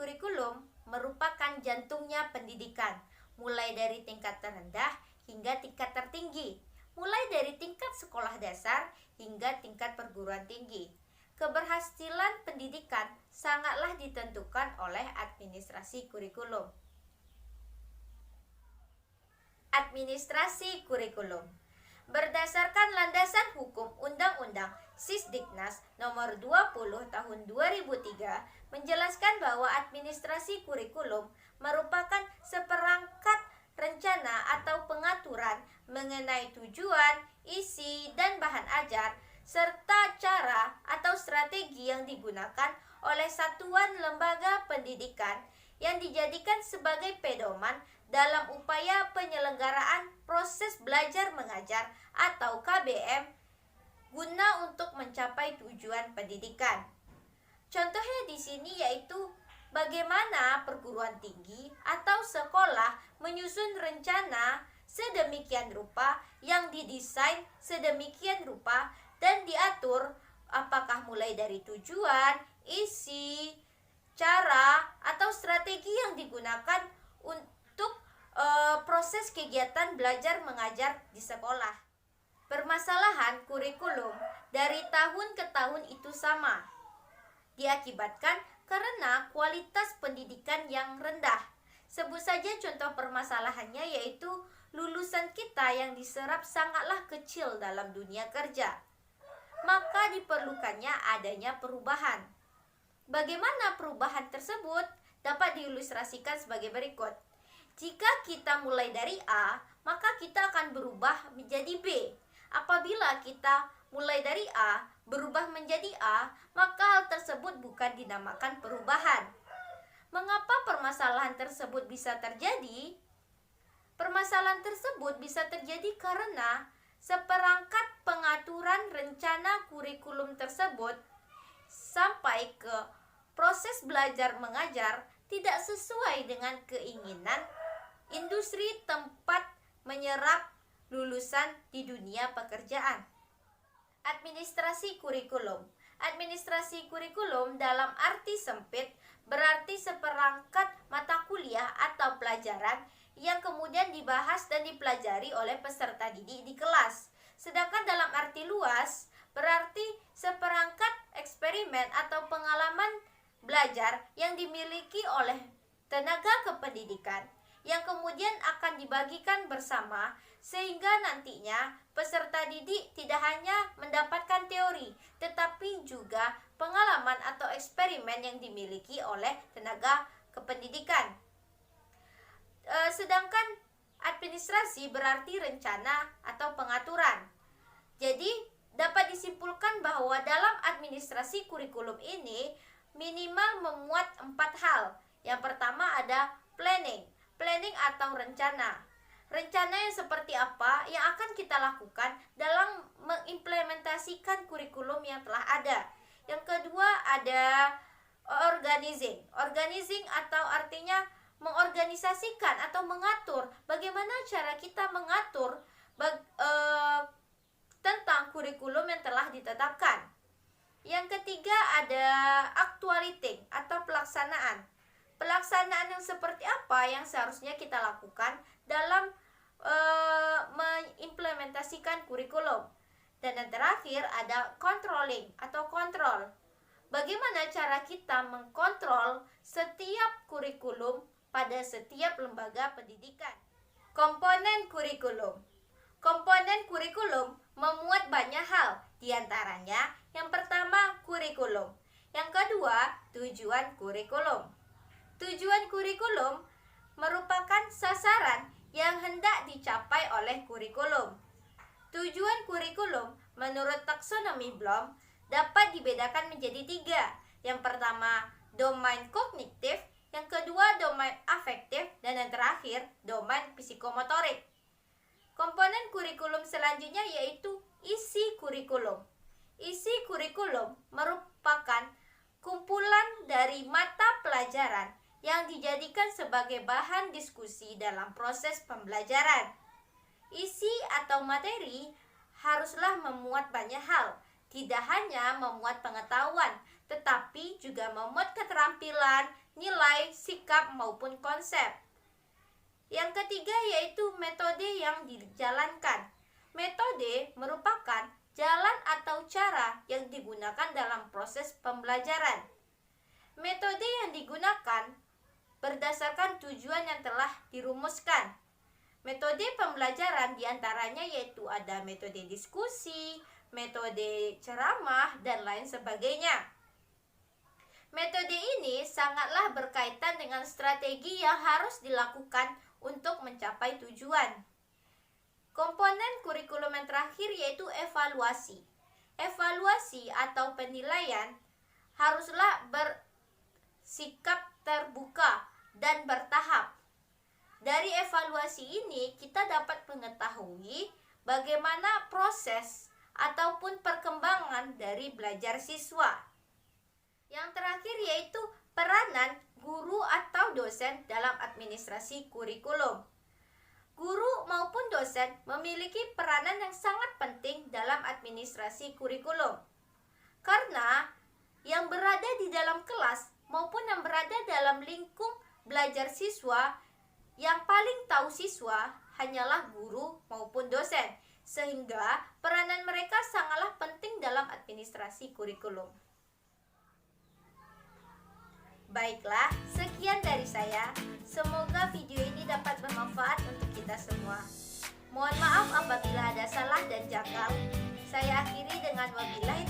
kurikulum merupakan jantungnya pendidikan, mulai dari tingkat terendah hingga tingkat tertinggi, mulai dari tingkat sekolah dasar hingga tingkat perguruan tinggi. Keberhasilan pendidikan sangatlah ditentukan oleh administrasi kurikulum. Administrasi kurikulum berdasarkan landasan hukum Undang-Undang Sisdiknas Nomor 20 Tahun 2003 menjelaskan bahwa administrasi kurikulum merupakan seperangkat rencana atau pengaturan mengenai tujuan, isi, dan bahan ajar serta cara atau strategi yang digunakan oleh satuan lembaga pendidikan yang dijadikan sebagai pedoman dalam upaya penyelenggaraan proses belajar mengajar atau KBM guna untuk mencapai tujuan pendidikan. Contohnya di sini yaitu bagaimana perguruan tinggi atau sekolah menyusun rencana sedemikian rupa yang didesain sedemikian rupa dan diatur apakah mulai dari tujuan, isi, cara, atau strategi yang digunakan untuk proses kegiatan belajar mengajar di sekolah. Permasalahan kurikulum dari tahun ke tahun itu sama, diakibatkan karena kualitas pendidikan yang rendah. Sebut saja contoh permasalahannya yaitu lulusan kita yang diserap sangatlah kecil dalam dunia kerja. Maka diperlukannya adanya perubahan. Bagaimana perubahan tersebut dapat diilustrasikan sebagai berikut. Jika kita mulai dari A, maka kita akan berubah menjadi B. Apabila kita mulai dari A, berubah menjadi A, maka hal tersebut bukan dinamakan perubahan. Mengapa permasalahan tersebut bisa terjadi? Permasalahan tersebut bisa terjadi karena seperangkat pengaturan rencana kurikulum tersebut sampai ke proses belajar mengajar tidak sesuai dengan keinginan industri tempat menyerap lulusan di dunia pekerjaan. Administrasi kurikulum. Administrasi kurikulum dalam arti sempit berarti seperangkat mata kuliah atau pelajaran yang kemudian dibahas dan dipelajari oleh peserta didik di kelas. Sedangkan dalam arti luas berarti seperangkat eksperimen atau pengalaman belajar yang dimiliki oleh tenaga kependidikan yang kemudian akan dibagikan bersama sehingga nantinya peserta didik tidak hanya mendapatkan teori tetapi juga pengalaman atau eksperimen yang dimiliki oleh tenaga kependidikan. Sedangkan administrasi berarti rencana atau pengaturan. Jadi dapat disimpulkan bahwa dalam administrasi kurikulum ini minimal memuat 4 hal. Yang pertama ada planning atau rencana. Rencana yang seperti apa yang akan kita lakukan dalam mengimplementasikan kurikulum yang telah ada. Yang kedua ada organizing atau artinya mengorganisasikan atau mengatur. Bagaimana cara kita mengatur tentang kurikulum yang telah ditetapkan. Yang ketiga ada actuality atau pelaksanaan. Pelaksanaan yang seperti apa yang seharusnya kita lakukan dalam mengimplementasikan kurikulum. Dan yang terakhir ada controlling atau kontrol. Bagaimana cara kita mengkontrol setiap kurikulum pada setiap lembaga pendidikan. Komponen kurikulum. Komponen kurikulum memuat banyak hal, diantaranya yang pertama kurikulum, yang kedua tujuan kurikulum. Tujuan kurikulum merupakan sasaran yang hendak dicapai oleh kurikulum. Tujuan kurikulum menurut taksonomi Bloom dapat dibedakan menjadi 3. Yang pertama domain kognitif, yang kedua domain afektif, dan yang terakhir domain psikomotorik. Komponen kurikulum selanjutnya yaitu isi kurikulum. Isi kurikulum merupakan kumpulan dari mata pelajaran yang dijadikan sebagai bahan diskusi dalam proses pembelajaran. Isi atau materi haruslah memuat banyak hal, tidak hanya memuat pengetahuan, tetapi juga memuat keterampilan, nilai, sikap, maupun konsep. Yang ketiga yaitu metode yang dijalankan. Metode merupakan jalan atau cara yang digunakan dalam proses pembelajaran. Metode yang digunakan berdasarkan tujuan yang telah dirumuskan. Metode pembelajaran diantaranya yaitu ada metode diskusi, metode ceramah, dan lain sebagainya. Metode ini sangatlah berkaitan dengan strategi yang harus dilakukan untuk mencapai tujuan. Komponen kurikulum yang terakhir yaitu evaluasi. Evaluasi atau penilaian haruslah bersikap terbuka dan bertahap. Dari evaluasi ini kita dapat mengetahui bagaimana proses ataupun perkembangan dari belajar siswa. Yang terakhir yaitu peranan guru atau dosen dalam administrasi kurikulum. Guru maupun dosen memiliki peranan yang sangat penting dalam administrasi kurikulum. Karena yang berada di dalam kelas maupun yang berada dalam lingkup belajar siswa, yang paling tahu siswa hanyalah guru maupun dosen, sehingga peranan mereka sangatlah penting dalam administrasi kurikulum. Baiklah, sekian dari saya. Semoga video ini dapat bermanfaat untuk kita semua. Mohon maaf apabila ada salah dan janggal. Saya akhiri dengan wabillahi